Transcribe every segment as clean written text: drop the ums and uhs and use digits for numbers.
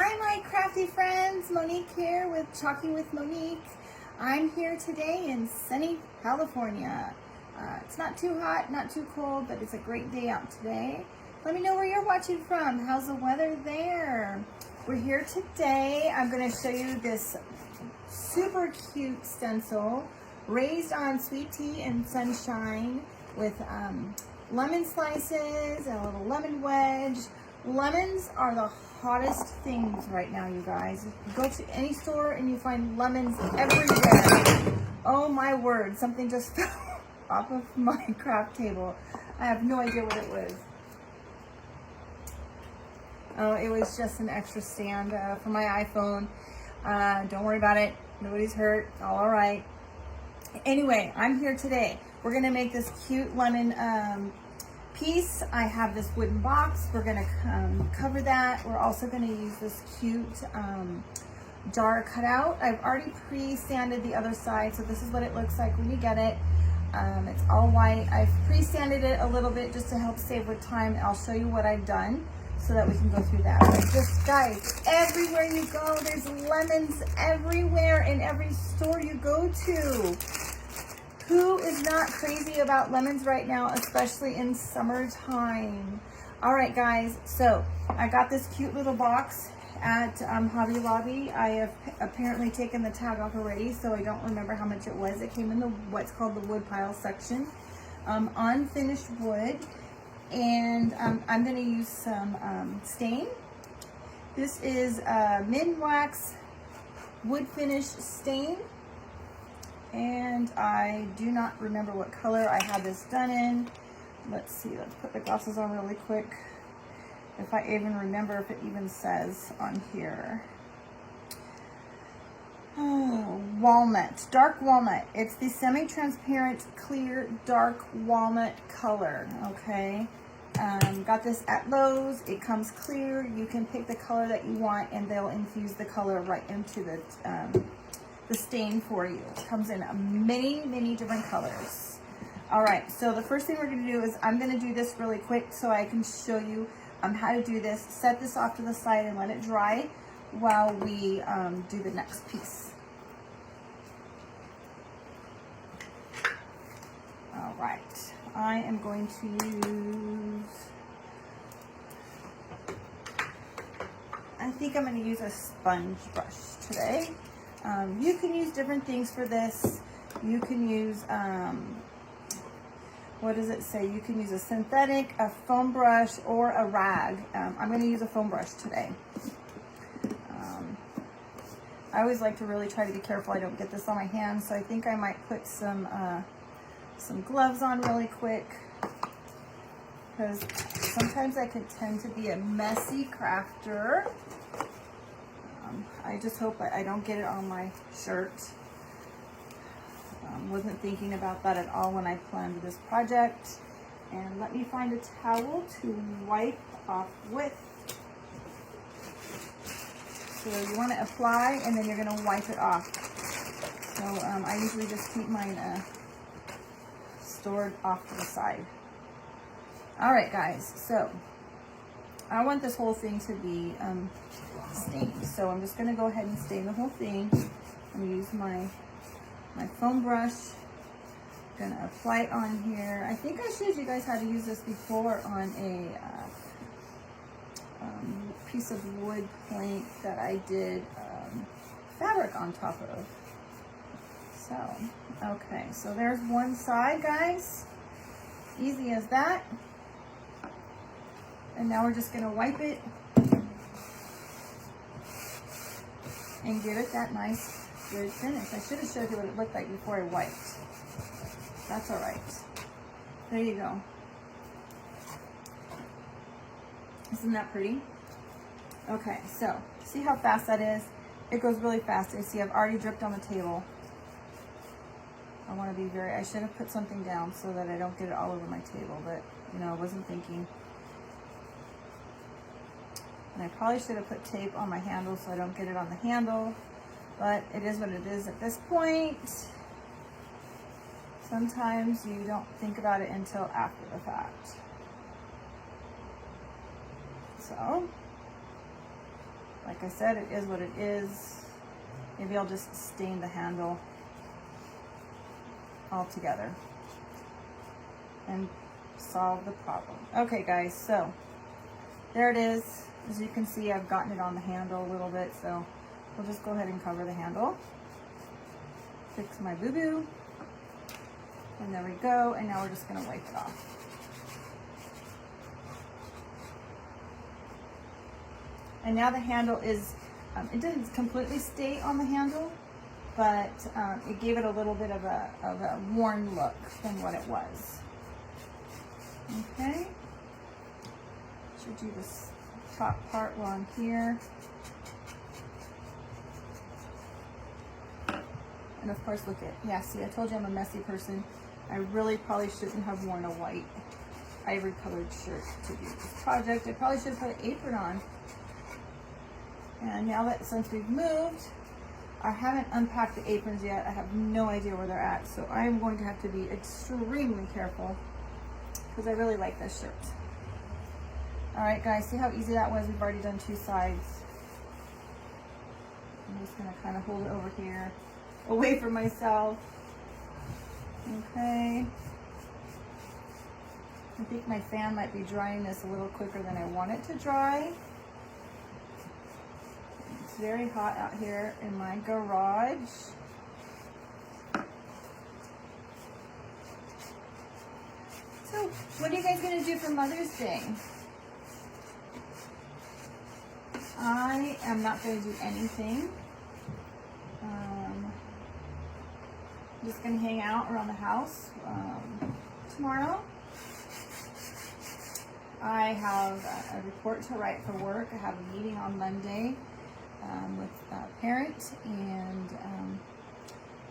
Hi my crafty friends, Monique here with Talking with Monique. I'm here today in sunny California. It's not too hot, not too cold, but it's a great day out today. Let me know where you're watching from. How's the weather there? We're here today. I'm going to show you this super cute stencil raised on sweet tea and sunshine with lemon slices and a little lemon wedge. Lemons are the hottest things right now, you guys. You go to any store and you find lemons everywhere. Oh my word, something just fell off of my craft table. I have no idea what it was. Oh, it was just an extra stand for my iPhone. Don't worry about it. Nobody's hurt. All right. Anyway, I'm here today. We're going to make this cute lemon piece. I have this wooden box. We're going to cover that. We're also going to use this cute jar cutout. I've already pre-sanded the other side, so this is what it looks like when you get it. It's all white. I've pre-sanded it a little bit just to help save with time. I'll show you what I've done so that we can go through that. But just guys, everywhere you go, there's lemons everywhere in every store you go to. Who is not crazy about lemons right now, especially in summertime? All right, guys, so I got this cute little box at Hobby Lobby. I have apparently taken the tag off already, so I don't remember how much it was. It came in the what's called the wood pile section, unfinished wood, and I'm going to use some stain. This is Min Wax wood finish stain. And I do not remember what color I had this done in. Let's see, let's put the glasses on really quick. If I even remember if it even says on here. Oh, walnut, dark walnut. It's the semi-transparent, clear, dark walnut color, okay? Got this at Lowe's. It comes clear. You can pick the color that you want and they'll infuse the color right into the stain for you. It comes in many different colors. All right, so the first thing we're going to do is I'm going to do this really quick so I can show you how to do this. Set this off to the side and let it dry while we do the next piece. All right, I am going to use, I think I'm going to use a sponge brush today. You can use different things for this. You can use, what does it say? You can use a synthetic, a foam brush, or a rag. I'm going to use a foam brush today. I always like to really try to be careful I don't get this on my hands, so I think I might put some gloves on really quick, because sometimes I can tend to be a messy crafter. I just hope I don't get it on my shirt. Wasn't thinking about that at all when I planned this project. And let me find a towel to wipe off with. So you want to apply and then you're going to wipe it off. So I usually just keep mine stored off to the side. All right, guys, so I want this whole thing to be stained. So I'm just going to go ahead and stain the whole thing. I'm going to use my foam brush. I'm going to apply it on here. I think I showed you guys how to use this before on a piece of wood plank that I did fabric on top of. So, okay, so there's one side, guys. Easy as that. And now we're just going to wipe it and give it that nice, good finish. I should have showed you what it looked like before I wiped. That's all right. There you go. Isn't that pretty? Okay, so see how fast that is? It goes really fast. You see I've already dripped on the table. I want to be I should have put something down so that I don't get it all over my table, but you know, I wasn't thinking. And I probably should have put tape on my handle so I don't get it on the handle, but it is what it is at this point. Sometimes you don't think about it until after the fact. So, Like I said, it is what it is. Maybe I'll just stain the handle altogether and solve the problem. Okay guys, so there it is. As you can see, I've gotten it on the handle a little bit, so we'll just go ahead and cover the handle. Fix my boo-boo. And there we go, and now we're just gonna wipe it off. And now the handle is, it didn't completely stay on the handle, but it gave it a little bit of a worn look than what it was. Okay. Should do this top part while I'm here. And of course, look at, yeah, see, I told you I'm a messy person. I really probably shouldn't have worn a white ivory colored shirt to do this project. I probably should have put an apron on. And now that, since we've moved, I haven't unpacked the aprons yet. I have no idea where they're at. So I'm going to have to be extremely careful because I really like this shirt. All right, guys, see how easy that was? We've already done 2 sides. I'm just gonna kind of hold it over here, away from myself. Okay. I think my fan might be drying this a little quicker than I want it to dry. It's very hot out here in my garage. So, what are you guys gonna do for Mother's Day? I am not going to do anything. I'm just going to hang out around the house tomorrow. I have a report to write for work. I have a meeting on Monday with a parent, and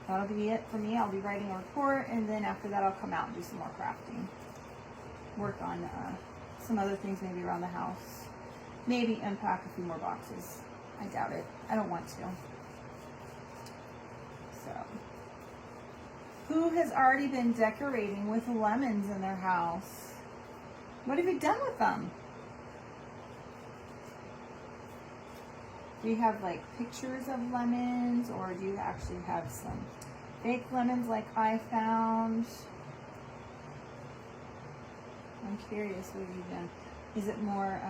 that'll be it for me. I'll be writing a report, and then after that I'll come out and do some more crafting. Work on some other things maybe around the house. Maybe unpack a few more boxes. I doubt it. I don't want to. So, who has already been decorating with lemons in their house? What have you done with them? Do you have like pictures of lemons, or do you actually have some fake lemons like I found? I'm curious, what have you done? Is it more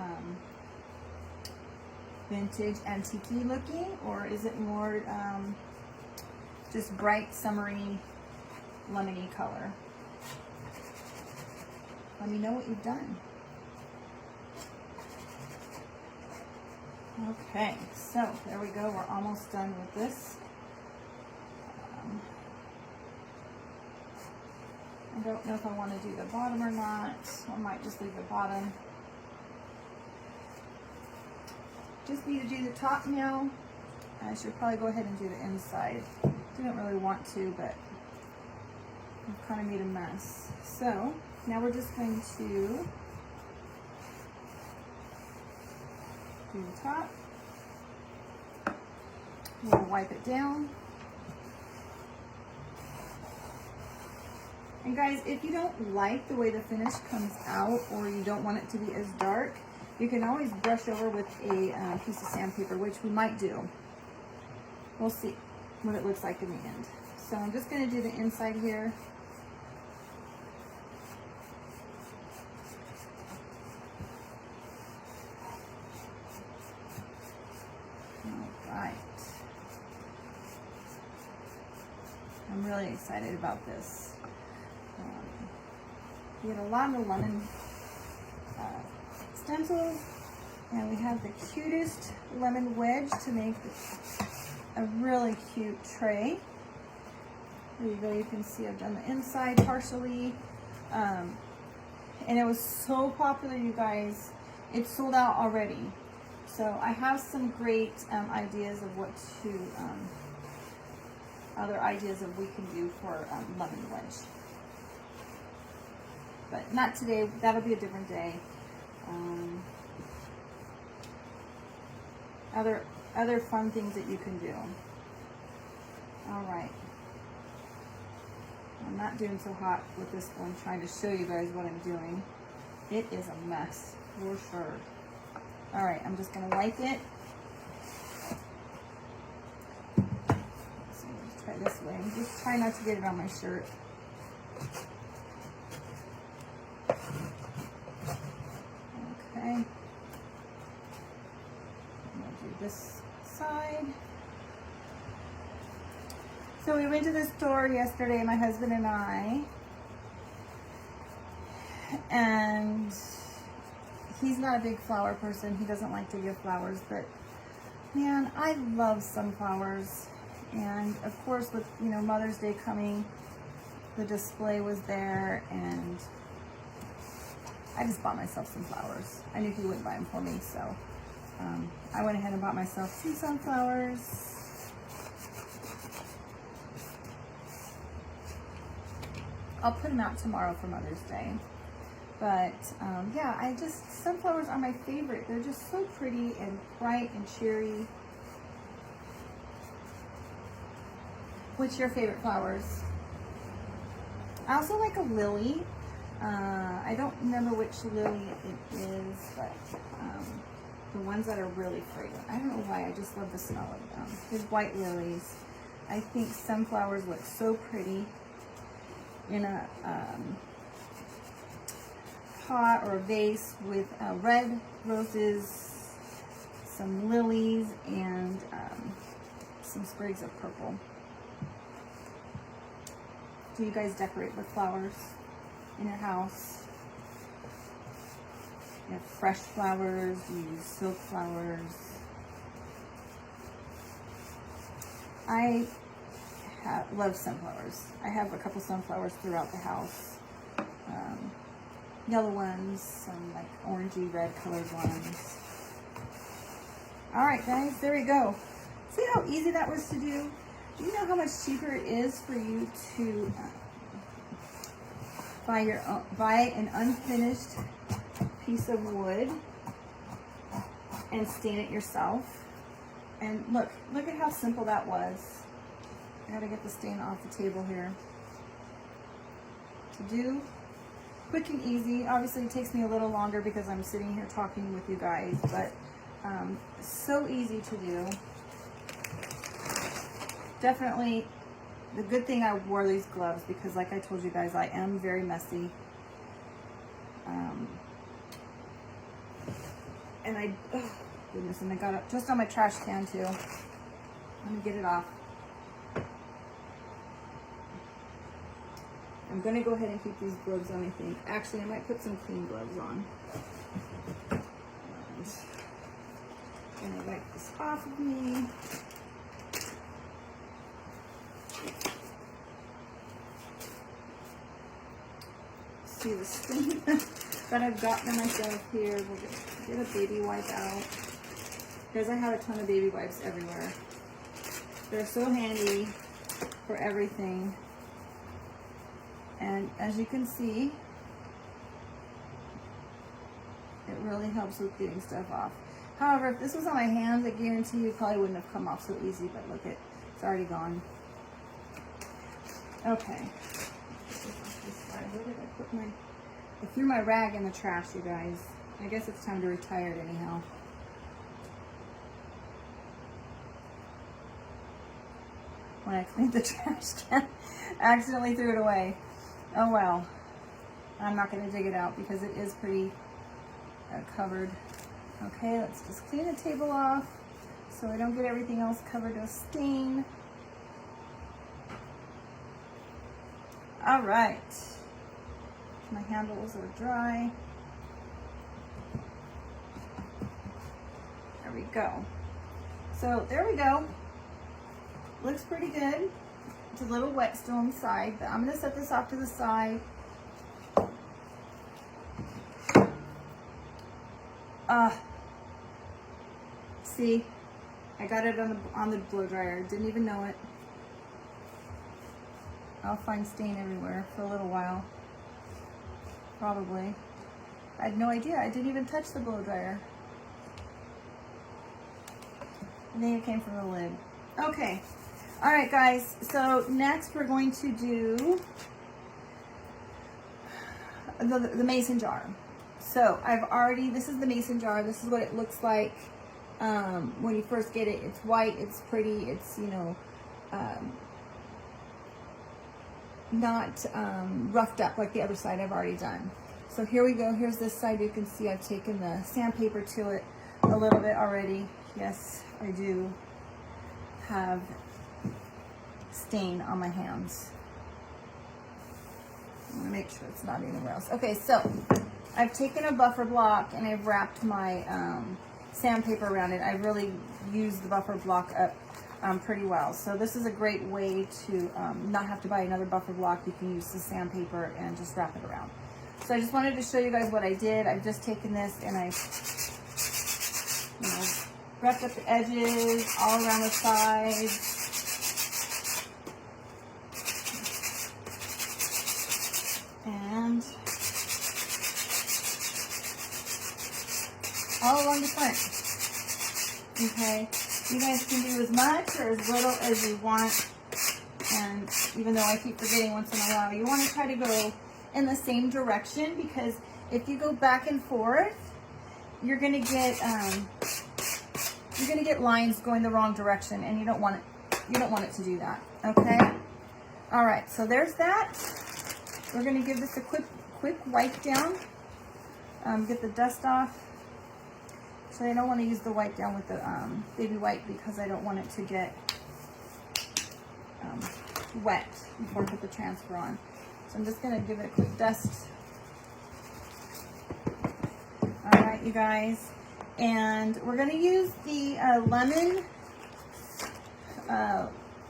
vintage, antique-y looking, or is it more just bright, summery, lemony color? Let me know what you've done. Okay, so there we go. We're almost done with this. I don't know if I want to do the bottom or not. I might just leave the bottom. Just need to do the top now. I should probably go ahead and do the inside. Didn't really want to, but I've kind of made a mess. So now we're just going to do the top. We'll wipe it down. And guys, if you don't like the way the finish comes out, or you don't want it to be as dark, you can always brush over with a piece of sandpaper, which we might do. We'll see what it looks like in the end. So I'm just going to do the inside here. All right. I'm really excited about this. We had a lot of lemon stencils, and we have the cutest lemon wedge to make a really cute tray. There you go. You can see I've done the inside partially, and it was so popular, you guys. It's sold out already. So I have some great ideas of what to other ideas that we can do for lemon wedge. But not today. That'll be a different day. Other fun things that you can do. All right. I'm not doing so hot with this one, trying to show you guys what I'm doing. It is a mess, for sure. All right, I'm just gonna wipe it this way. Just try not to get it on my shirt. Okay. I'm gonna do this side. So we went to the store yesterday, my husband and I, and he's not a big flower person. He doesn't like to give flowers, but man, I love sunflowers. And of course, with, you know, Mother's Day coming, the display was there, and I just bought myself some flowers. I knew he wouldn't buy them for me, so I went ahead and bought myself some sunflowers. I'll put them out tomorrow for Mother's Day. But yeah, sunflowers are my favorite. They're just so pretty and bright and cheery. What's your favorite flowers? I also like a lily. I don't remember which lily it is, but the ones that are really fragrant. I don't know why, I just love the smell of them. There's white lilies. I think sunflowers look so pretty in a pot or a vase with red roses, some lilies, and some sprigs of purple. Do you guys decorate with flowers in your house? You have fresh flowers, you use silk flowers. I love sunflowers. I have a couple sunflowers throughout the house. Yellow ones, some like orangey red colored ones. All right, guys, there we go. See how easy that was to do? Do you know how much cheaper it is for you to buy an unfinished piece of wood and stain it yourself? And look at how simple that was. I gotta get the stain off the table here. To do, quick and easy. Obviously it takes me a little longer because I'm sitting here talking with you guys, but so easy to do. Definitely the good thing I wore these gloves, because like I told you guys, I am very messy. And oh goodness, and I got it just on my trash can too. Let me get it off. I'm gonna go ahead and keep these gloves on, I think. Actually, I might put some clean gloves on. And I wipe this off of me. See the stain that I've gotten myself here. We'll get a baby wipe out. Because I have a ton of baby wipes everywhere. They're so handy for everything. And as you can see, it really helps with getting stuff off. However, if this was on my hands, I guarantee you it probably wouldn't have come off so easy, but look, it's already gone. Okay. Where did I put I threw my rag in the trash, you guys. I guess it's time to retire it anyhow. When I cleaned the trash can, I accidentally threw it away. Oh well. I'm not going to dig it out because it is pretty covered. Okay, let's just clean the table off so I don't get everything else covered with stain. All right. My handles are dry. There we go. So there we go. Looks pretty good. It's a little wet still on the side, but I'm going to set this off to the side. See, I got it on the blow dryer. Didn't even know it. I'll find stain everywhere for a little while. Probably. I had no idea. I didn't even touch the blow dryer. I think it came from the lid. Okay. All right, guys. So next we're going to do the mason jar. So this is the mason jar. This is what it looks like when you first get it. It's white. It's pretty. It's, you know, roughed up like the other side I've already done. So here we go. Here's this side. You can see I've taken the sandpaper to it a little bit already. Yes, I do have stain on my hands. I'm gonna make sure it's not anywhere else. Okay, so I've taken a buffer block and I've wrapped my sandpaper around it. I really used the buffer block up pretty well. So this is a great way to not have to buy another buffer block. You can use the sandpaper and just wrap it around. So I just wanted to show you guys what I did. I've just taken this and I, wrapped up the edges all around the sides. And all along the front. Okay, you guys can do as much or as little as you want. And even though I keep forgetting once in a while, you want to try to go in the same direction, because if you go back and forth, you're gonna get lines going the wrong direction, and you don't want it. You don't want it to do that. Okay. All right. So there's that. We're gonna give this a quick wipe down. Get the dust off. So I don't want to use the wipe down with the baby wipe, because I don't want it to get wet before I put the transfer on. So I'm just going to give it a quick dust. All right, you guys. And we're going to use the lemon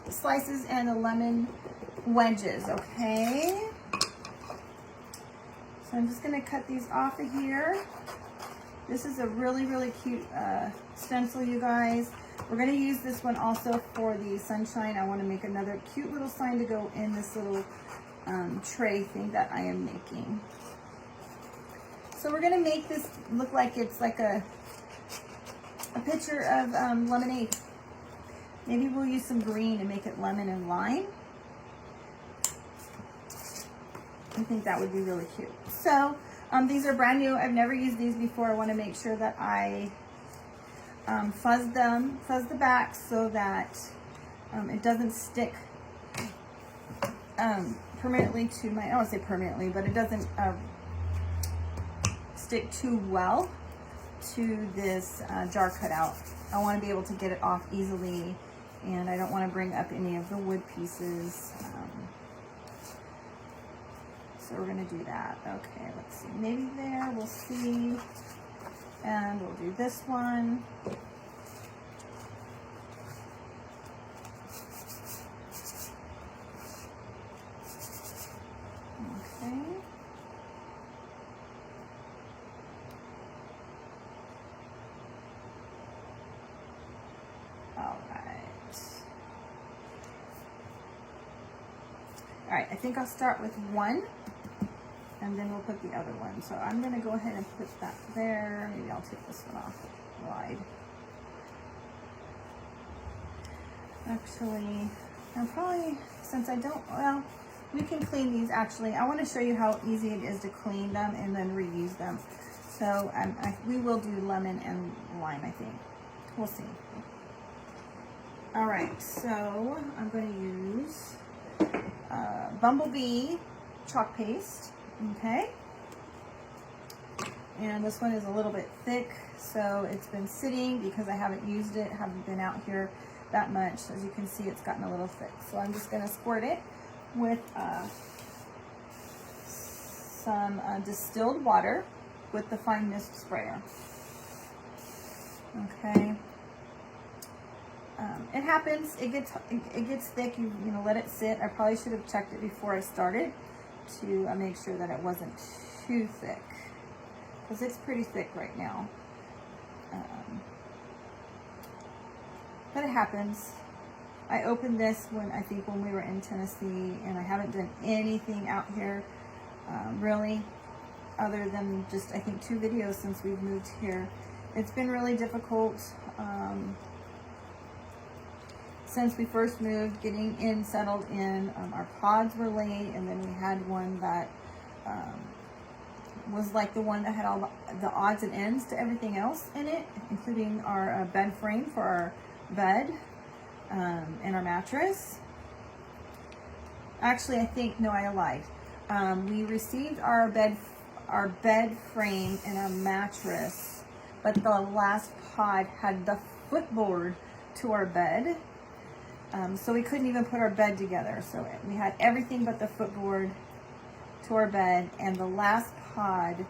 slices and the lemon wedges, okay? So I'm just going to cut these off of here. This is a really, really cute stencil, you guys. We're going to use this one also for the sunshine. I want to make another cute little sign to go in this little tray thing that I am making. So we're going to make this look like it's like a picture of lemonade. Maybe we'll use some green and make it lemon and lime. I think that would be really cute. So these are brand new. I've never used these before. I want to make sure that I fuzz the back so that it doesn't stick permanently to my, I don't want to say permanently, but it doesn't stick too well to this jar cutout. I want to be able to get it off easily, and I don't want to bring up any of the wood pieces. So we're going to do that. Okay, let's see. Maybe there, we'll see. And we'll do this one. Okay. All right, I think I'll start with one, and then we'll put the other one. So I'm going to go ahead and put that there. Maybe I'll take this one off wide. Actually, I'm probably, since I don't, well, we can clean these actually. I want to show you how easy it is to clean them and then reuse them. So we will do lemon and lime, I think. We'll see. All right, so I'm going to use Bumblebee chalk paste, okay? And this one is a little bit thick, so it's been sitting because I haven't used it, haven't been out here that much. As you can see, it's gotten a little thick. So I'm just gonna squirt it with some distilled water with the fine mist sprayer. Okay. It happens. It gets thick. You know, let it sit. I probably should have checked it before I started to make sure that it wasn't too thick, because it's pretty thick right now. But it happens. I opened this when we were in Tennessee, and I haven't done anything out here really, other than just I think 2 videos since we've moved here. It's been really difficult. Since we first moved, getting in, settled in. Our pods were late, and then we had one that was like the one that had all the odds and ends to everything else in it, including our bed frame for our bed and our mattress. Actually, I think, no, I lied. We received our bed frame and a mattress, but the last pod had the footboard to our bed. So we couldn't even put our bed together. So we had everything but the footboard to our bed, and the last pod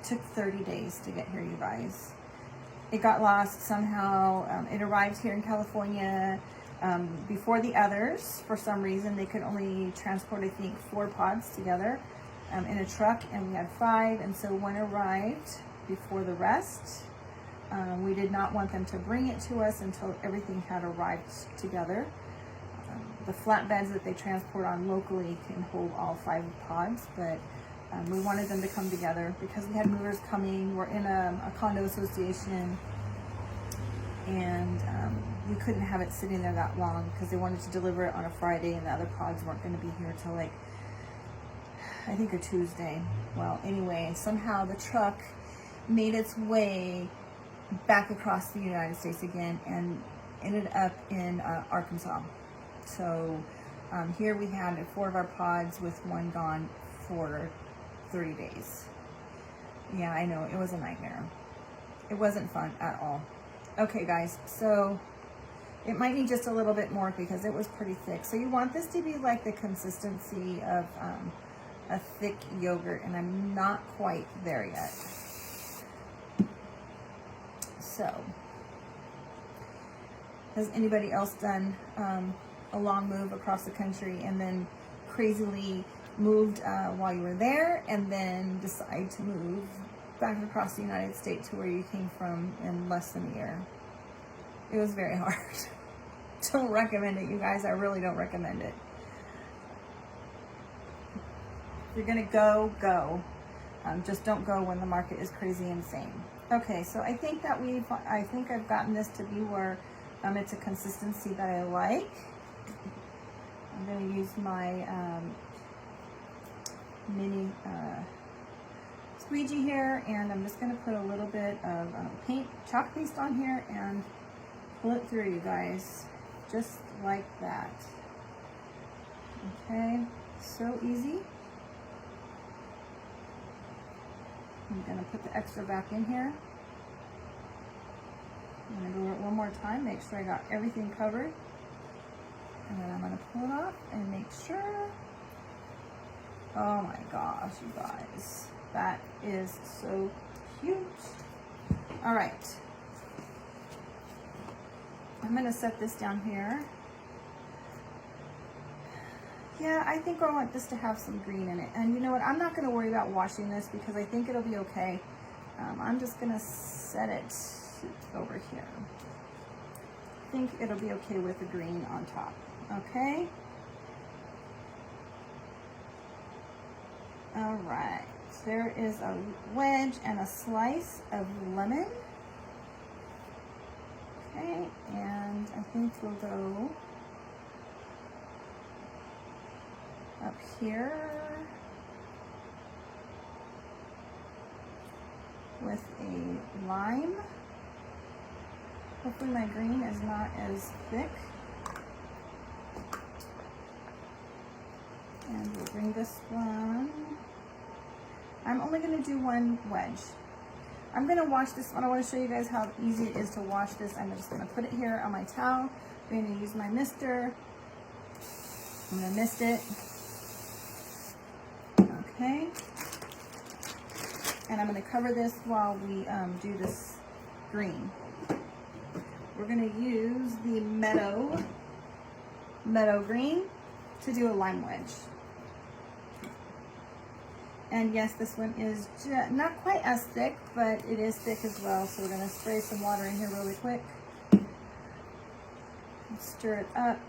took 30 days to get here, you guys. It got lost somehow. It arrived here in California before the others. For some reason, they could only transport, I think, 4 pods together in a truck, and we had 5, and so one arrived before the rest. We did not want them to bring it to us until everything had arrived together. The flatbeds that they transport on locally can hold all 5 pods, but we wanted them to come together because we had movers coming. We're in a condo association, and we couldn't have it sitting there that long because they wanted to deliver it on a Friday, and the other pods weren't going to be here till like, I think, a Tuesday. Well, anyway, somehow the truck made its way back across the United States again and ended up in Arkansas. So here we had 4 of our pods with 1 gone for 30 days. Yeah, I know, it was a nightmare. It wasn't fun at all. Okay, guys, so it might need just a little bit more because it was pretty thick. So you want this to be like the consistency of a thick yogurt, and I'm not quite there yet. So, has anybody else done a long move across the country and then crazily moved while you were there, and then decide to move back across the United States to where you came from in less than a year? It was very hard. Don't recommend it, you guys. I really don't recommend it. If you're gonna go, go. Just don't go when the market is crazy insane. Okay, so I think that I've gotten this to be where it's a consistency that I like. I'm gonna use my mini squeegee here, and I'm just gonna put a little bit of chalk paste on here and pull it through, you guys, just like that. Okay, so easy. I'm gonna put the extra back in here. I'm gonna go over it one more time, make sure I got everything covered. And then I'm gonna pull it off and make sure. Oh my gosh, you guys. That is so cute. All right. I'm gonna set this down here. Yeah, I think I want this to have some green in it. And you know what? I'm not going to worry about washing this because I think it'll be okay. I'm just going to set it over here. I think it'll be okay with the green on top. Okay? All right. There is a wedge and a slice of lemon. Okay, and I think we'll go up here with a lime. Hopefully my green is not as thick. And we'll bring this one. I'm only going to do 1 wedge. I'm going to wash this one. I want to show you guys how easy it is to wash this. I'm just going to put it here on my towel. I'm going to use my mister. I'm going to mist it. Okay, and I'm going to cover this while we do this green. We're going to use the meadow green to do a lime wedge. And yes, this one is not quite as thick, but it is thick as well. So we're going to spray some water in here really quick. Stir it up.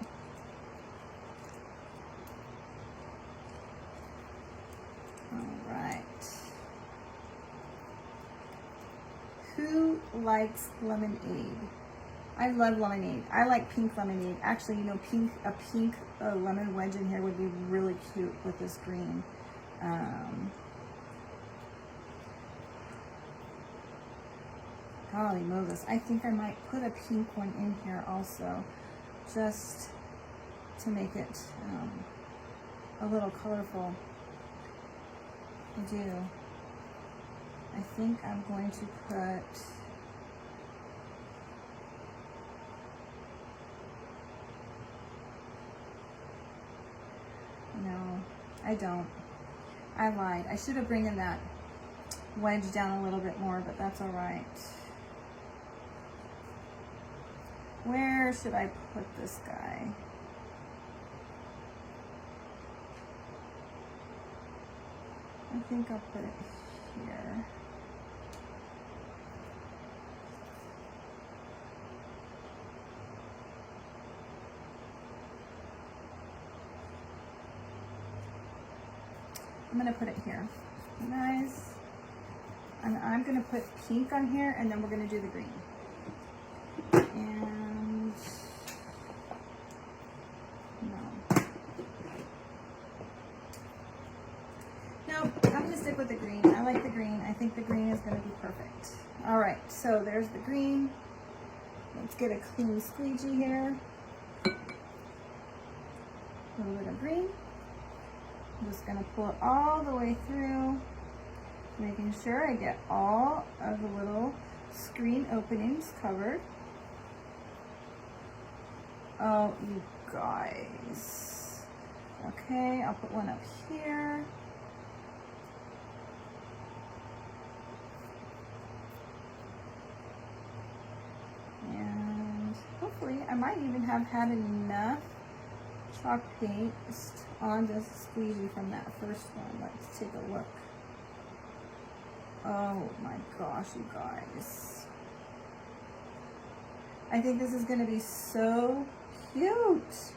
Who likes lemonade? I love lemonade. I like pink lemonade. Actually, you know, a pink lemon wedge in here would be really cute with this green. Golly Moses, I think I might put a pink one in here also, just to make it a little colorful. I do. I think I'm going to put no, I don't. I lied. I should have bringing that wedge down a little bit more, but that's all right. Where should I put this guy? I think I'll put it here. I'm gonna put it here, you guys. And I'm gonna put pink on here, and then we're gonna do the green. And no, I'm gonna stick with the green. I like the green. I think the green is gonna be perfect. All right, so there's the green. Let's get a clean squeegee here. A little bit of green. I'm just gonna pull it all the way through, making sure I get all of the little screen openings covered. Oh, you guys. Okay, I'll put one up here. And hopefully I might even have had enough chalk paste on this squeegee from that first one. Let's take a look. Oh my gosh, you guys. I think this is gonna be so cute.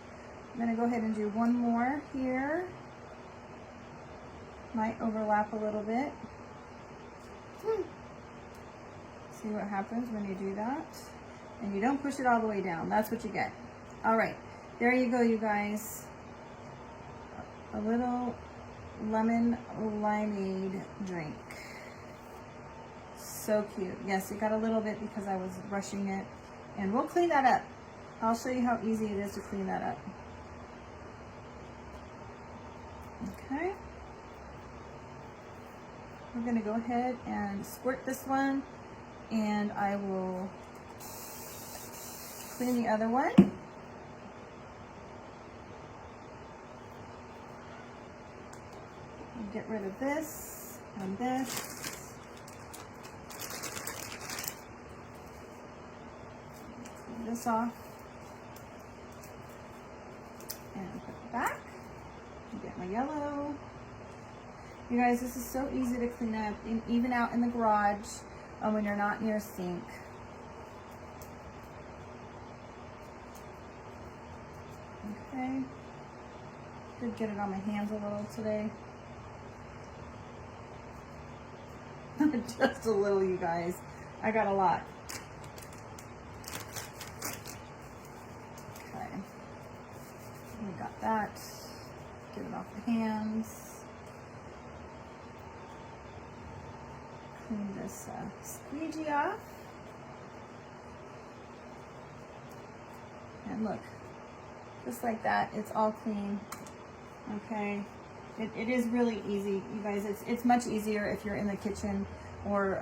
I'm gonna go ahead and do one more here. Might overlap a little bit. See what happens when you do that. And you don't push it all the way down. That's what you get. All right, there you go, you guys. A little lemon limeade drink. So cute. Yes, it got a little bit because I was brushing it. And we'll clean that up. I'll show you how easy it is to clean that up. Okay. We're gonna go ahead and squirt this one, and I will clean the other one. And get rid of this and this. Clean this off. And put it back. Get my yellow. You guys, this is so easy to clean up, and even out in the garage when you're not near a sink. Okay. Could get it on my hands a little today. Just a little, you guys. I got a lot. Okay. We got that. Get it off the hands. Clean this squeegee off. And look, just like that, it's all clean. Okay, it is really easy, you guys. It's much easier if you're in the kitchen or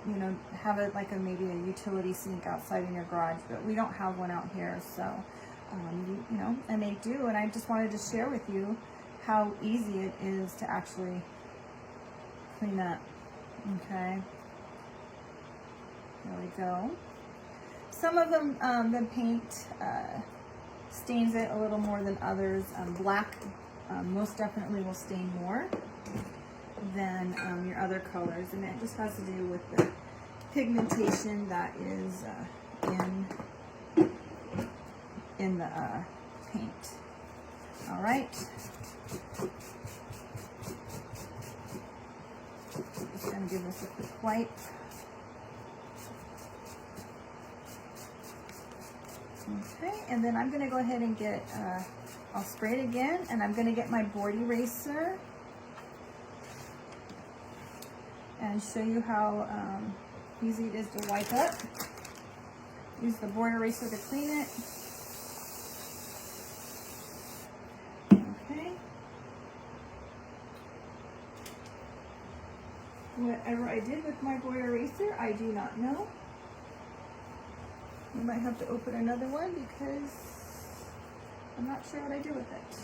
you know, have it like maybe a utility sink outside in your garage, but we don't have one out here, so you know, I make do. And I just wanted to share with you how easy it is to actually clean that. Okay, there we go. Some of them, the paint stains it a little more than others. Black most definitely will stain more than your other colors, and it just has to do with the pigmentation that is in the paint. All right. Just going to give this a quick wipe. Okay, and then I'm going to go ahead and get, I'll spray it again, and I'm going to get my board eraser and show you how easy it is to wipe up. Use the board eraser to clean it. Whatever I did with my boy eraser, I do not know. We might have to open another one because I'm not sure what I did with it.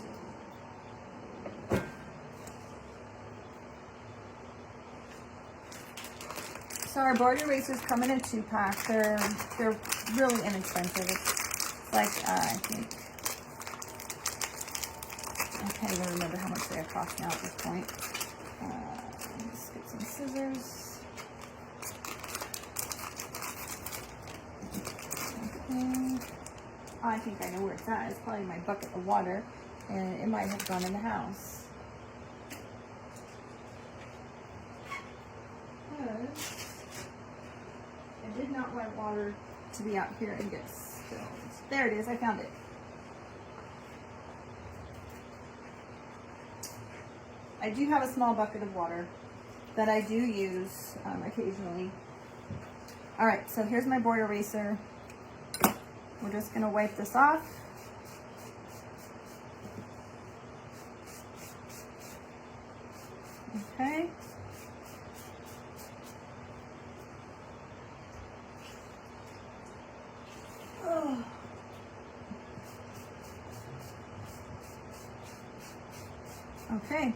So our board erasers come in a 2-pack. They're really inexpensive. It's like I think I can't even remember how much they cost now at this point. Let's get some scissors. Okay. I think I know where it's at. It's probably my bucket of water, and it might have gone in the house. I did not want water to be out here and get spilled. There it is. I found it. I do have a small bucket of water that I do use occasionally. All right, so here's my board eraser. We're just gonna wipe this off. Okay. Oh. Okay.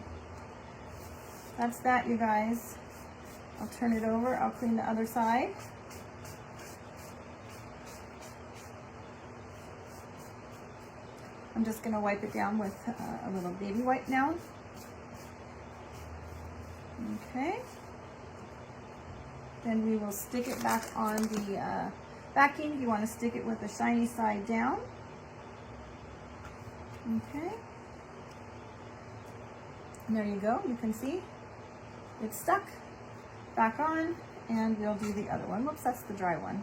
That's that, you guys. I'll turn it over. I'll clean the other side. I'm just going to wipe it down with a little baby wipe now. Okay. Then we will stick it back on the backing. You want to stick it with the shiny side down. Okay. And there you go. You can see it's stuck. Back on, and we'll do the other one. Whoops, that's the dry one.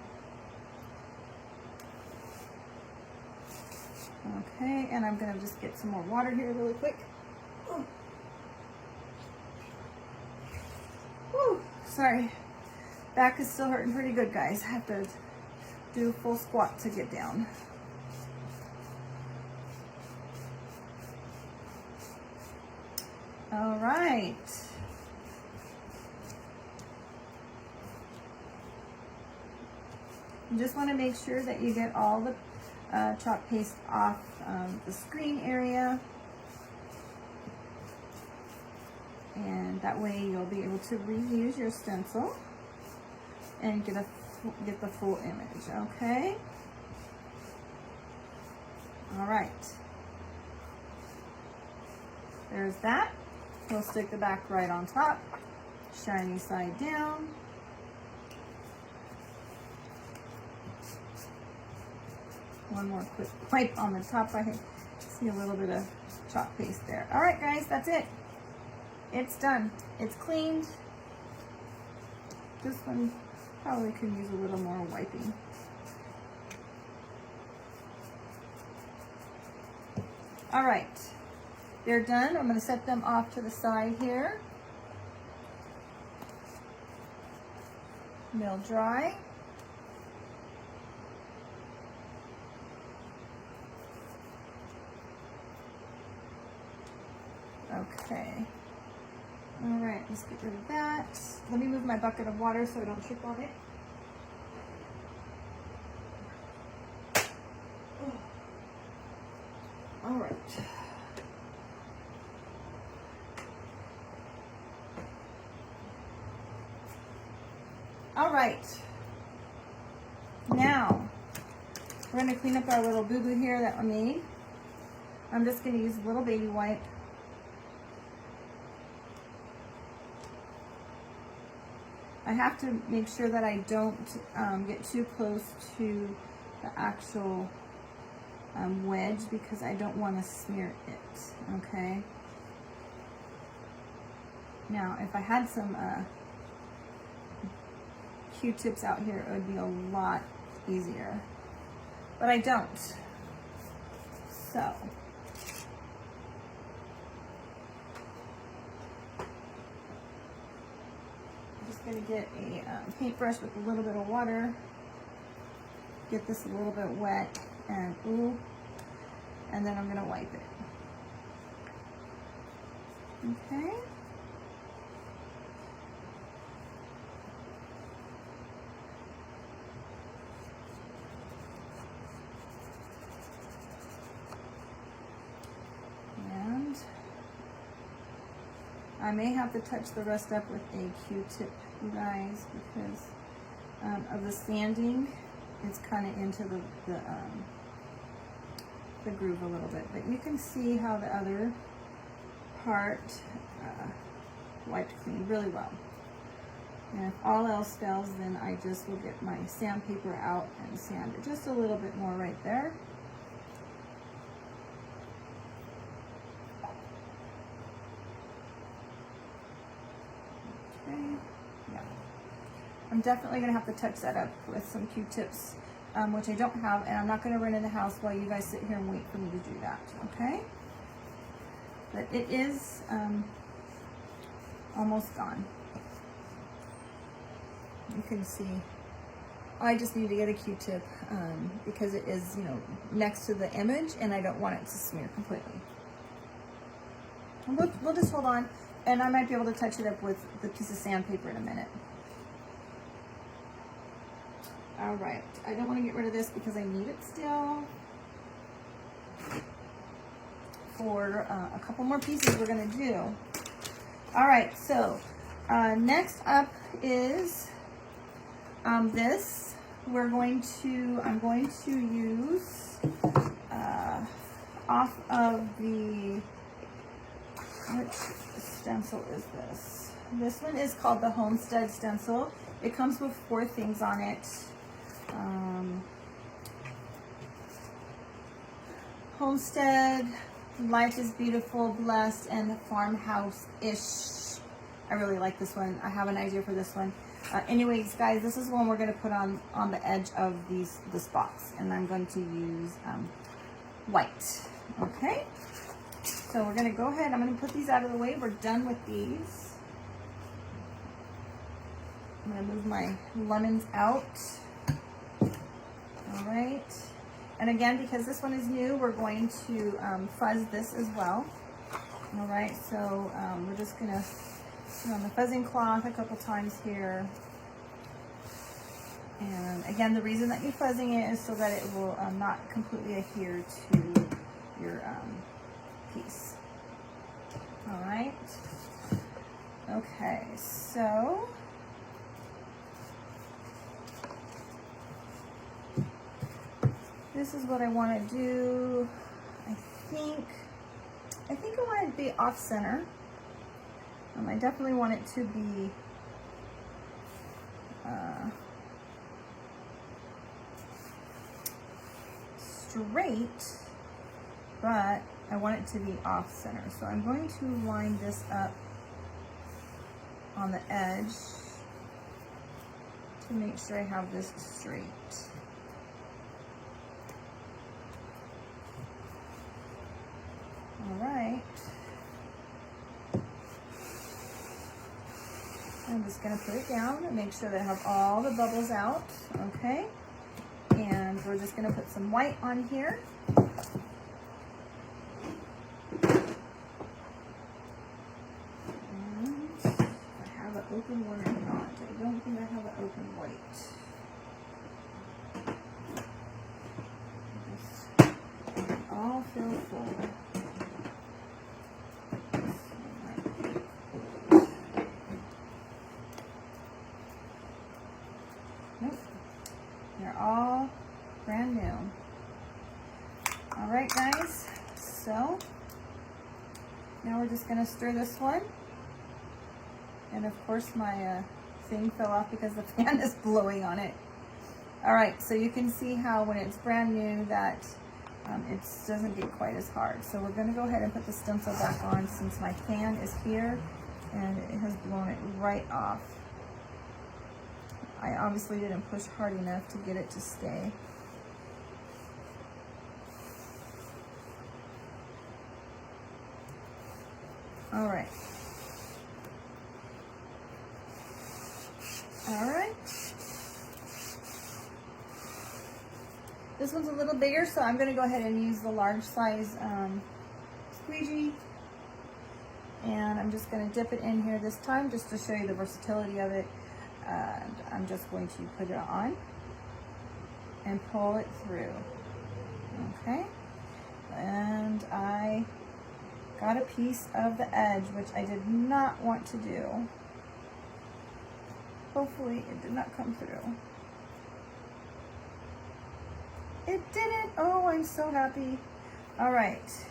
Okay, and I'm gonna just get some more water here really quick. Oh. Whew, sorry. Back is still hurting pretty good, guys. I have to do a full squat to get down. All right. You just want to make sure that you get all the chalk paste off the screen area, and that way you'll be able to reuse your stencil and get the full image. Okay. All right. There's that. We'll stick the back right on top, shiny side down. One more quick wipe on the top. I see a little bit of chalk paste there. All right, guys, that's it. It's done. It's cleaned. This one probably could use a little more wiping. All right, they're done. I'm going to set them off to the side here. They'll dry. Okay. All right, let's get rid of that. Let me move my bucket of water so I don't trip on it. All right. All right. Now, we're going to clean up our little boo-boo here that we made. I'm just going to use a little baby wipe. I have to make sure that I don't get too close to the actual wedge because I don't want to smear it, okay? Now, if I had some Q-tips out here, it would be a lot easier, but I don't. So, going to get a paintbrush with a little bit of water, get this a little bit wet, and then I'm going to wipe it. Okay. I may have to touch the rest up with a Q-tip, you guys, because of the sanding. It's kind of into the groove a little bit, but you can see how the other part wiped clean really well. And if all else fails, then I just will get my sandpaper out and sand it just a little bit more right there. Okay, yeah. I'm definitely gonna have to touch that up with some Q-tips, which I don't have, and I'm not gonna run in the house while you guys sit here and wait for me to do that, okay? But it is almost gone. You can see, I just need to get a Q-tip because it is, you know, next to the image and I don't want it to smear completely. We'll just hold on, and I might be able to touch it up with the piece of sandpaper in a minute. All right, I don't want to get rid of this because I need it still for a couple more pieces we're gonna do. All right, so next up is this. I'm going to use off of the, which stencil is this? This one is called the Homestead stencil. It comes with 4 things on it. Homestead, Life is Beautiful, Blessed, and Farmhouse-ish. I really like this one. I have an idea for this one. Anyways, guys, this is one we're going to put on the edge of this box, and I'm going to use white. Okay, so we're going to go ahead. I'm going to put these out of the way. We're done with these. I'm going to move my lemons out. All right, and again, because this one is new, we're going to fuzz this as well. All right, so we're just going to put on the fuzzing cloth a couple times here. And again, the reason that you're fuzzing it is so that it will not completely adhere to your piece. All right. Okay, so this is what I want to do. I think I want it to be off center. I definitely want it to be straight, but I want it to be off center. So I'm going to line this up on the edge to make sure I have this straight. All right. I'm just going to put it down and make sure that I have all the bubbles out, okay? And we're just going to put some white on here. And I have an open one or not. I don't think I have an open white. Just all fill full. All brand new. All right, guys, so now we're just going to stir this one, and of course my thing fell off because the fan is blowing on it. All right, so you can see how when it's brand new that it doesn't get quite as hard. So we're going to go ahead and put the stencil back on since my fan is here and it has blown it right off. I obviously didn't push hard enough to get it to stay. All right. All right. This one's a little bigger, so I'm going to go ahead and use the large size squeegee. And I'm just going to dip it in here this time just to show you the versatility of it. And I'm just going to put it on and pull it through. Okay. And I got a piece of the edge, which I did not want to do. Hopefully it did not come through. It didn't. Oh, I'm so happy. All right.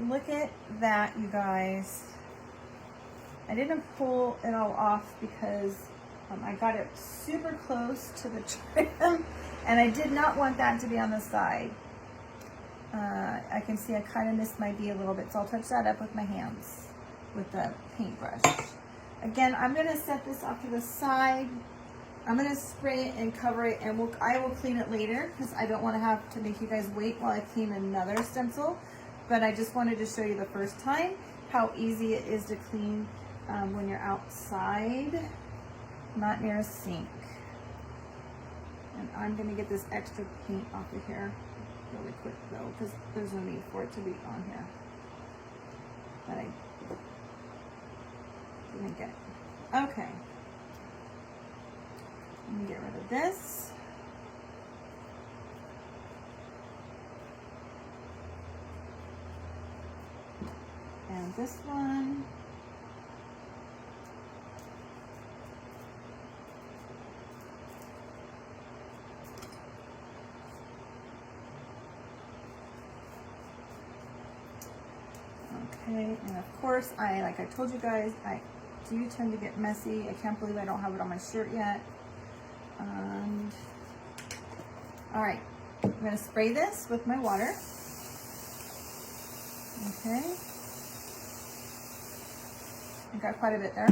Look at that, you guys. I didn't pull it all off because I got it super close to the trim, and I did not want that to be on the side. I can see I kind of missed my V a little bit, so I'll touch that up with my hands with the paintbrush. Again, I'm going to set this off to the side. I'm going to spray it and cover it, and I will clean it later because I don't want to have to make you guys wait while I clean another stencil. But I just wanted to show you the first time how easy it is to clean when you're outside, not near a sink. And I'm going to get this extra paint off of here really quick though, because there's no need for it to be on here. But I didn't get it. Okay. Let me get rid of this. And this one. Okay, and of course, like I told you guys, I do tend to get messy. I can't believe I don't have it on my shirt yet. All right, I'm gonna spray this with my water. Okay. I got quite a bit there.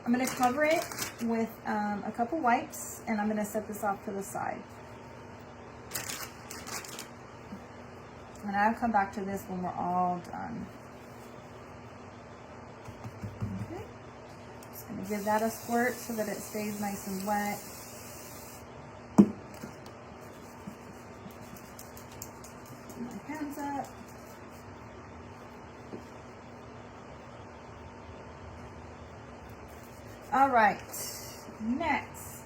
I'm gonna cover it with a couple wipes, and I'm gonna set this off to the side. And I'll come back to this when we're all done. Okay. Just gonna give that a squirt so that it stays nice and wet. Put my hands up. All right, next,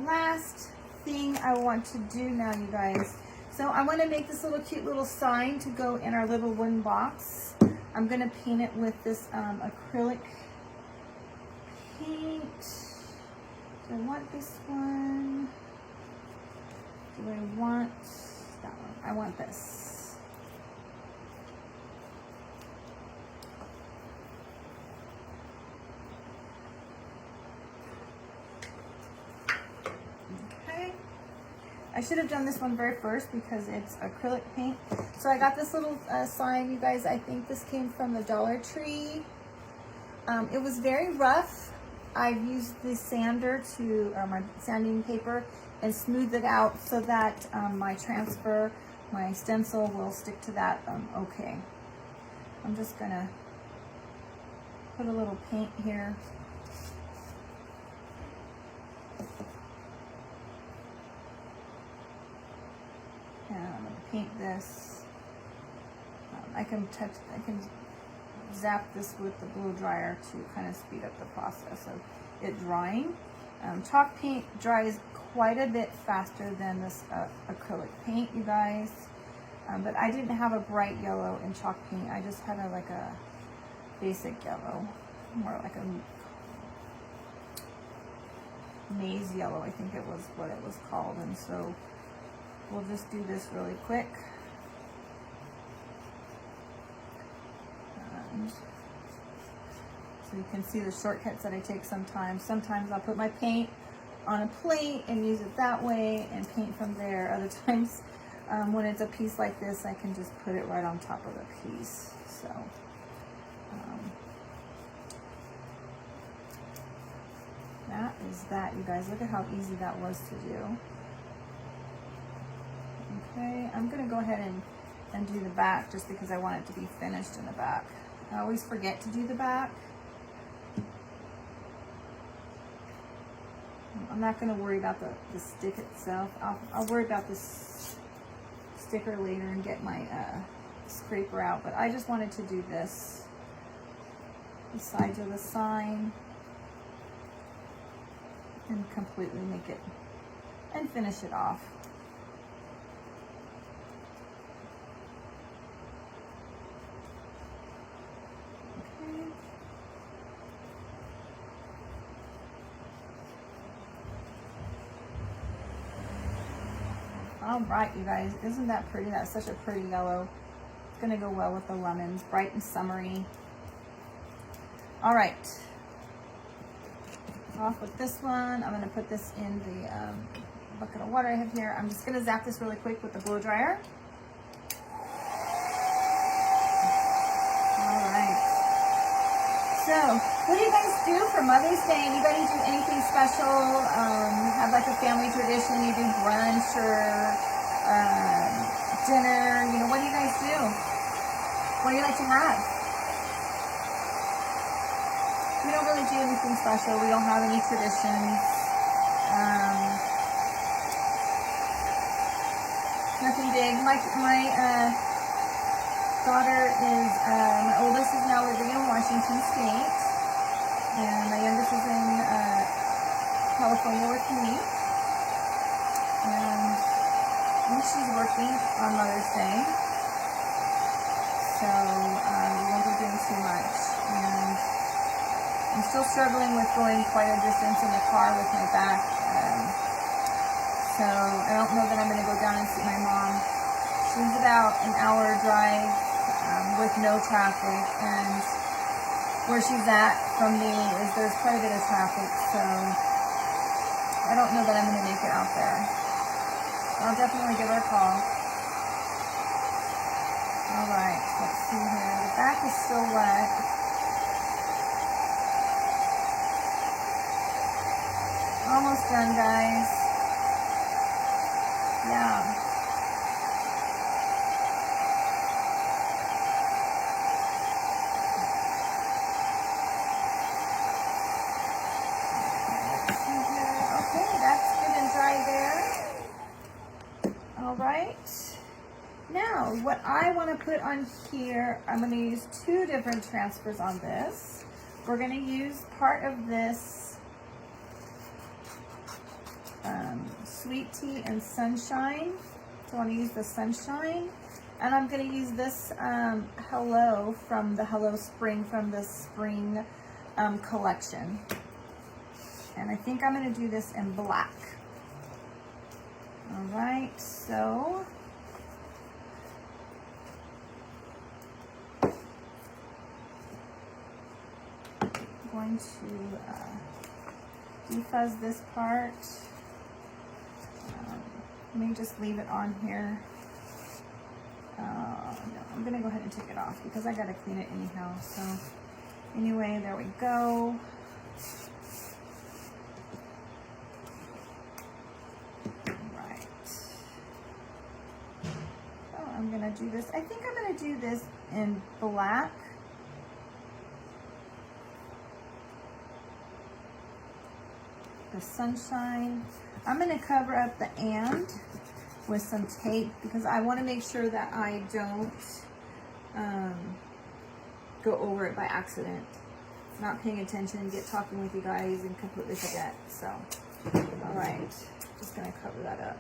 last thing I want to do now, you guys. So I want to make this little cute little sign to go in our little wooden box. I'm going to paint it with this acrylic paint. Do I want this one? Do I want that one? I want this. I should have done this one very first because it's acrylic paint. So I got this little sign, you guys. I think this came from the Dollar Tree. It was very rough. I've used the sander to, or my sanding paper, and smoothed it out so that my stencil will stick to that okay. I'm just gonna put a little paint here. And I'm going to paint this. I can zap this with the blow dryer to kind of speed up the process of it drying. Chalk paint dries quite a bit faster than this acrylic paint, you guys. But I didn't have a bright yellow in chalk paint. I just had like a basic yellow, more like a maize yellow, I think it was what it was called. And so we'll just do this really quick. And so you can see the shortcuts that I take sometimes. Sometimes I'll put my paint on a plate and use it that way and paint from there. Other times, when it's a piece like this, I can just put it right on top of the piece. So, that is that, you guys. Look at how easy that was to do. Okay, I'm gonna go ahead and do the back just because I want it to be finished in the back. I always forget to do the back. I'm not gonna worry about the stick itself. I'll worry about this sticker later and get my scraper out, but I just wanted to do this. The sides of the sign and completely make it and finish it off. All right, you guys, isn't that pretty? That's such a pretty yellow. It's gonna go well with the lemons, bright and summery. All right, off with this one. I'm gonna put this in the bucket of water I have here. I'm just gonna zap this really quick with the blow dryer. All right. So, what do you guys do for Mother's Day? Anybody do anything special? Have like a family tradition? You do brunch or dinner? You know, what do you guys do? What do you like to have? We don't really do anything special. We don't have any traditions. Nothing big. My daughter is, my oldest is now living in Washington State, and my youngest is in California with me, and I think she's working on Mother's Day, so we won't be doing too much, and I'm still struggling with going quite a distance in the car with my back, so I don't know that I'm going to go down and see my mom. She's about an hour drive with no traffic, and where she's at from me is there's quite a bit of traffic, so I don't know that I'm going to make it out there. I'll definitely give her a call. All right, let's see here. The back is still wet. Almost done, guys. Yeah. All right, now what I want to put on here, I'm going to use two different transfers on this. We're going to use part of this Sweet Tea and Sunshine. So I want to use the Sunshine, and I'm going to use this Hello from the Hello Spring from the Spring collection. And I think I'm going to do this in black. All right, so I'm going to defuzz this part. Let me just leave it on here. No, I'm going to go ahead and take it off because I got to clean it anyhow. So anyway, there we go. I'm gonna do this. I think I'm gonna do this in black. The Sunshine. I'm gonna cover up the "and" with some tape because I want to make sure that I don't go over it by accident. Not paying attention, get talking with you guys and completely forget. So, all right, just gonna cover that up.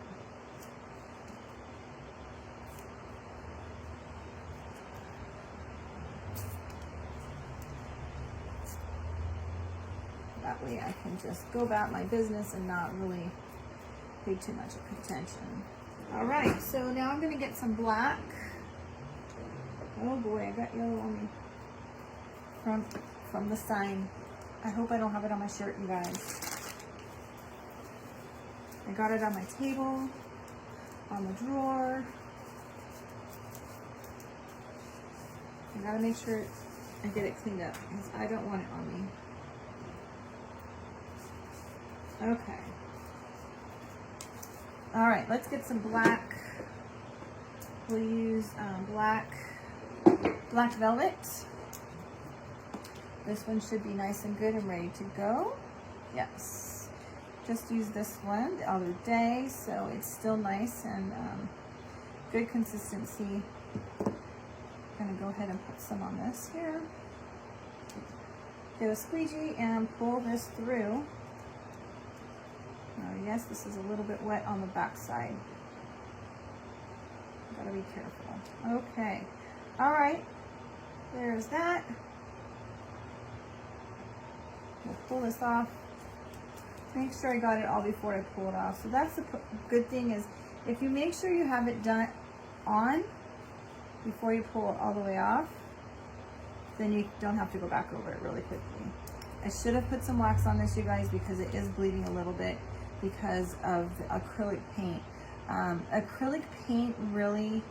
That way I can just go about my business and not really pay too much attention. All right, so now I'm gonna get some black. Oh boy, I got yellow on me from the sign. I hope I don't have it on my shirt, you guys. I got it on my table, on the drawer. I gotta make sure I get it cleaned up because I don't want it on me. Okay. All right, let's get some black. We'll use black velvet. This one should be nice and good and ready to go. Yes. Just used this one the other day, so it's still nice and good consistency. I'm gonna go ahead and put some on this here. Get a squeegee and pull this through. Yes, this is a little bit wet on the back side. Gotta be careful. Okay. All right. There's that. We'll pull this off. Make sure I got it all before I pull it off. So that's the good thing is If you make sure you have it done on before you pull it all the way off, then you don't have to go back over it really quickly. I should have put some wax on this, you guys, because it is bleeding a little bit because of the acrylic paint. Acrylic paint really,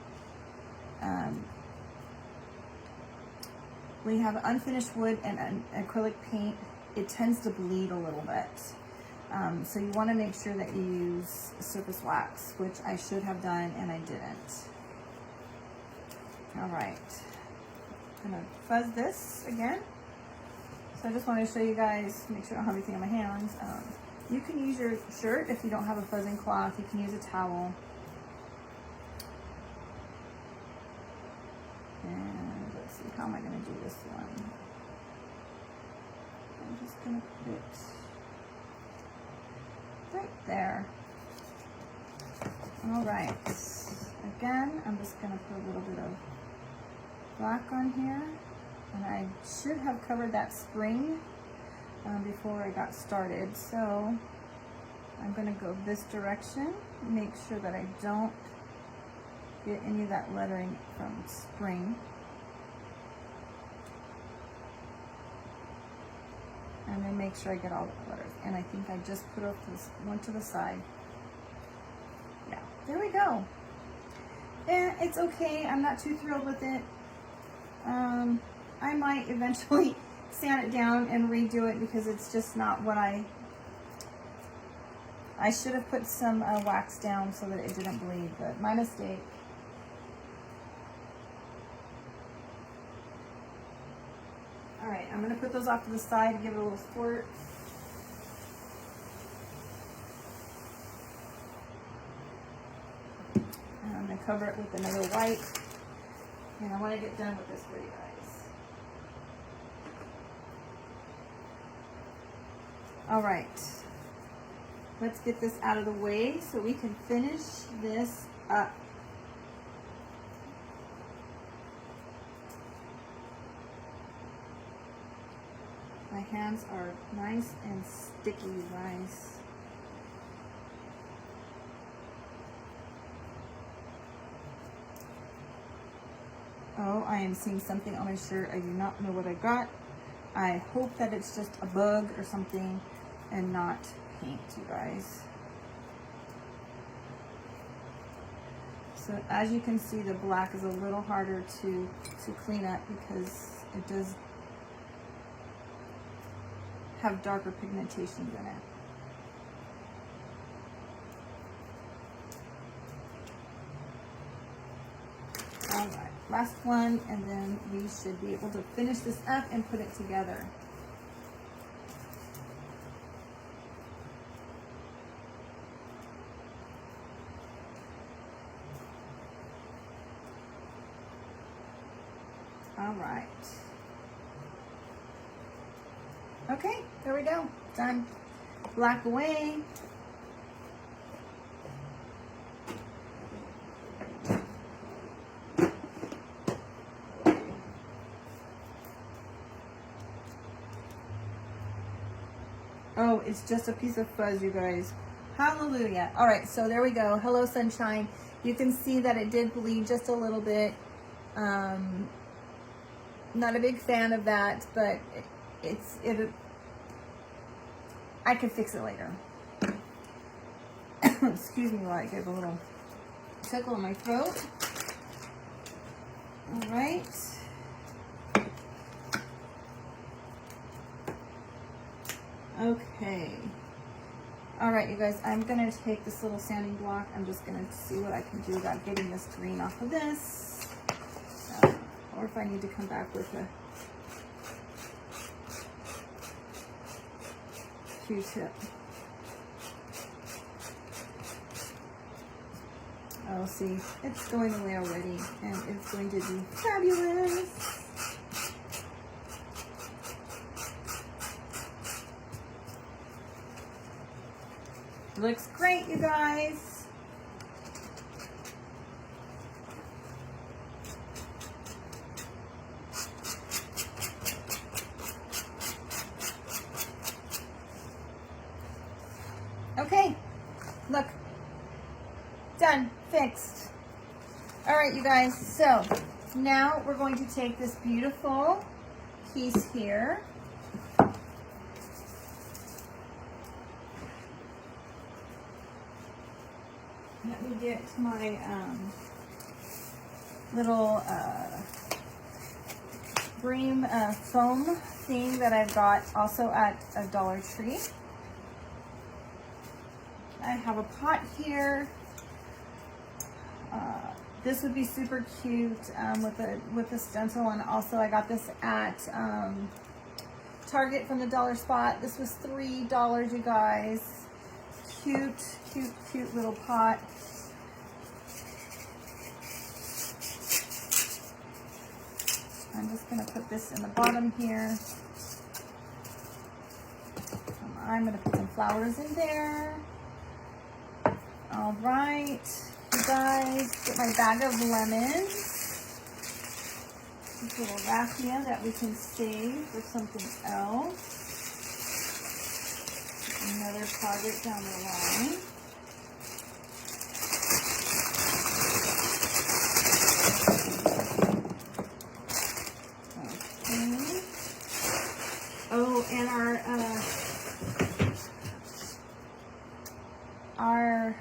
when you have unfinished wood and an acrylic paint, it tends to bleed a little bit. So you want to make sure that you use surface wax, which I should have done and I didn't. All right, I'm gonna fuzz this again. So I just want to show you guys, make sure I don't have anything on my hands. You can use your shirt if you don't have a fuzzing cloth. You can use a towel. And let's see, how am I going to do this one? I'm just going to put it right there. All right. Again, I'm just going to put a little bit of black on here. And I should have covered that spring before I got started. So I'm going to go this direction, make sure that I don't get any of that lettering from spring. And then make sure I get all the letters. And I think I just put off this one to the side. Yeah, there we go. And it's okay. I'm not too thrilled with it. I might eventually sand it down and redo it because it's just not what I should have put some wax down so that it didn't bleed, but my mistake. All right, I'm gonna put those off to the side and give it a little squirt. And I'm gonna cover it with another white. And I wanna get done with this for you guys. All right, let's get this out of the way so we can finish this up. My hands are nice and sticky, you guys. Oh, I am seeing something on my shirt. I do not know what I got. I hope that it's just a bug or something and not paint, you guys. So as you can see, the black is a little harder to clean up because it does have darker pigmentations in it. All right, last one, and then we should be able to finish this up and put it together. All right. Okay, there we go. Done. Black away. Oh, it's just a piece of fuzz, you guys. Hallelujah. All right, so there we go. Hello, sunshine. You can see that it did bleed just a little bit. Not a big fan of that, but I can fix it later. Excuse me while I get a little tickle in my throat. All right. Okay. All right, you guys, I'm gonna take this little sanding block. I'm just gonna see what I can do about getting this green off of this. Or if I need to come back with a Q-tip. Oh, see, it's going away already, and it's going to be fabulous. Looks great, you guys. Okay, look. Done, fixed. All right, you guys, so now we're going to take this beautiful piece here. Let me get my little bream foam thing that I've got also at a Dollar Tree. I have a pot here. This would be super cute with the stencil, and also I got this at Target from the dollar spot. This was $3, you guys. Cute, cute, cute little pot. I'm just gonna put this in the bottom here. I'm gonna put some flowers in there. All right, you guys, get my bag of lemons. This little raffia that we can save for something else. Another project down the line. Okay. Oh, and our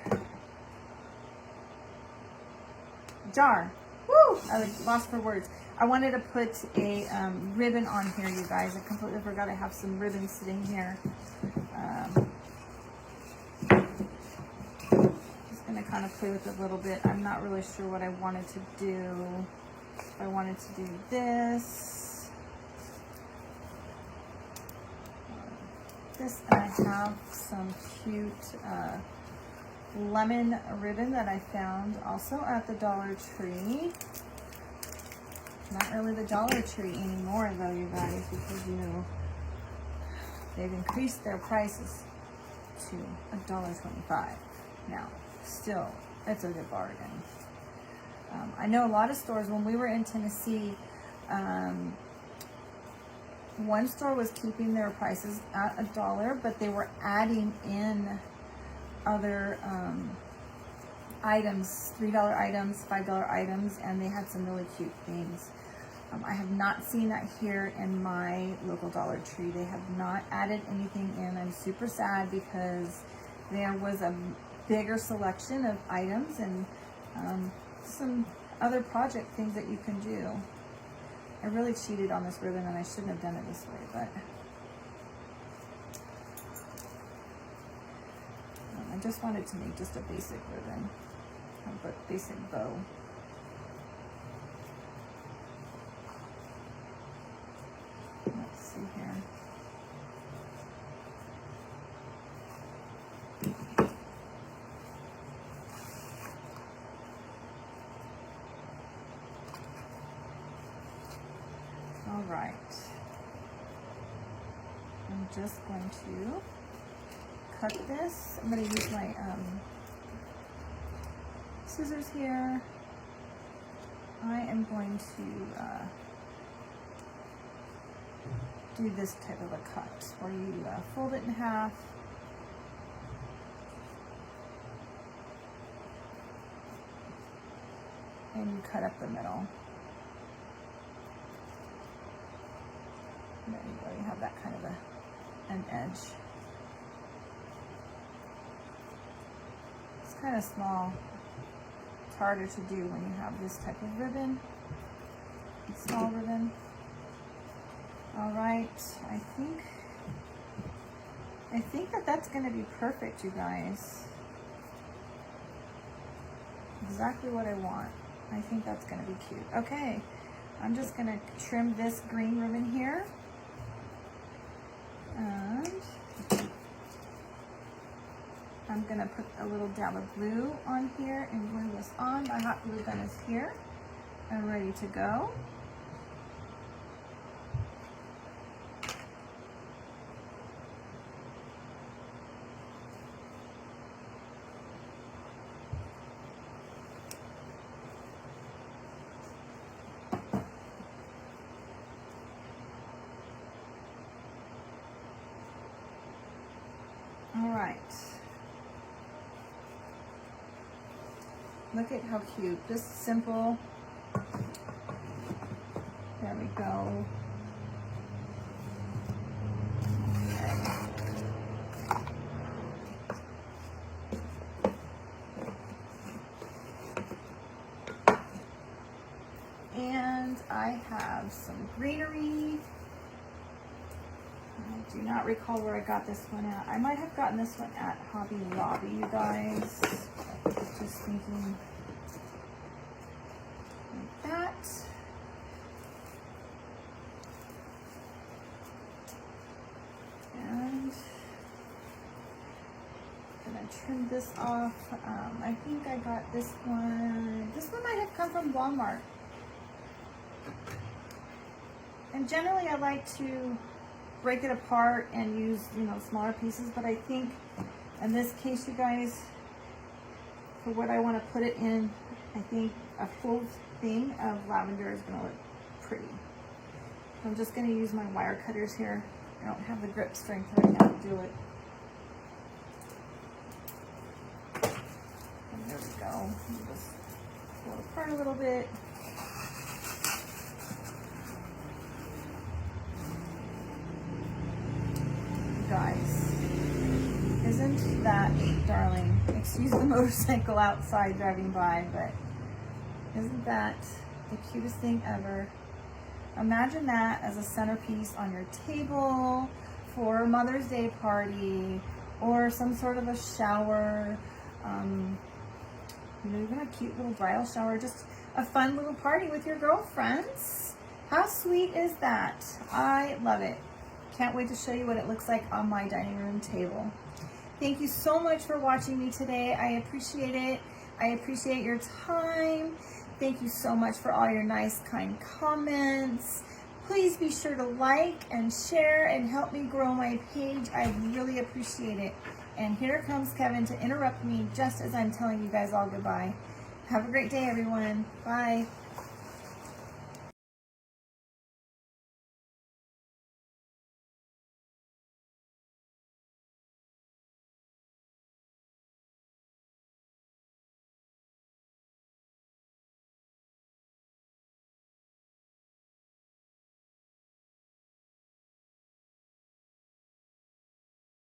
jar. Woo! I lost for words. I wanted to put a ribbon on here, you guys. I completely forgot I have some ribbon sitting here. Just gonna kind of play with it a little bit. I'm not really sure what I wanted to do. If I wanted to do this. This, and I have some cute lemon ribbon that I found also at the Dollar Tree. Not really the Dollar Tree anymore though, you guys, because you know they've increased their prices to $1.25 now. Still, it's a good bargain. I know a lot of stores, when we were in Tennessee, one store was keeping their prices at $1, but they were adding in other items, $3 items, $5 items, and they had some really cute things. I have not seen that here in my local Dollar Tree. They have not added anything in. I'm super sad because there was a bigger selection of items and some other project things that you can do. I really cheated on this ribbon and I shouldn't have done it this way, but I just wanted to make just a basic ribbon, a basic bow. Let's see here. All right. I'm just going to cut this. I'm going to use my scissors here. I am going to do this type of a cut where you fold it in half. And you cut up the middle. There you go, you have that kind of an edge. It's kind of small. It's harder to do when you have this type of ribbon. Small ribbon. All right, I think that that's going to be perfect, you guys. Exactly what I want. I think that's going to be cute. Okay, I'm just going to trim this green ribbon here. And I'm going to put a little dab of glue on here and glue this on. My hot glue gun is here and ready to go. All right. Look at how cute. Just simple. There we go. And I have some greenery. I do not recall where I got this one at. I might have gotten this one at Hobby Lobby, you guys. Just thinking like that. And I'm gonna trim this off. I think I got this one. This one might have come from Walmart. And generally I like to break it apart and use, you know, smaller pieces, but I think in this case, you guys, for what I want to put it in, I think a full thing of lavender is going to look pretty. I'm just going to use my wire cutters here. I don't have the grip strength right now to do it. And there we go. Just pull it apart a little bit. Guys, isn't that darling? Excuse the motorcycle outside driving by, but isn't that the cutest thing ever? Imagine that as a centerpiece on your table for a Mother's Day party or some sort of a shower, you know, even a cute little bridal shower, just a fun little party with your girlfriends. How sweet is that? I love it. Can't wait to show you what it looks like on my dining room table. Thank you so much for watching me today. I appreciate it. I appreciate your time. Thank you so much for all your nice, kind comments. Please be sure to like and share and help me grow my page. I really appreciate it. And here comes Kevin to interrupt me just as I'm telling you guys all goodbye. Have a great day, everyone. Bye.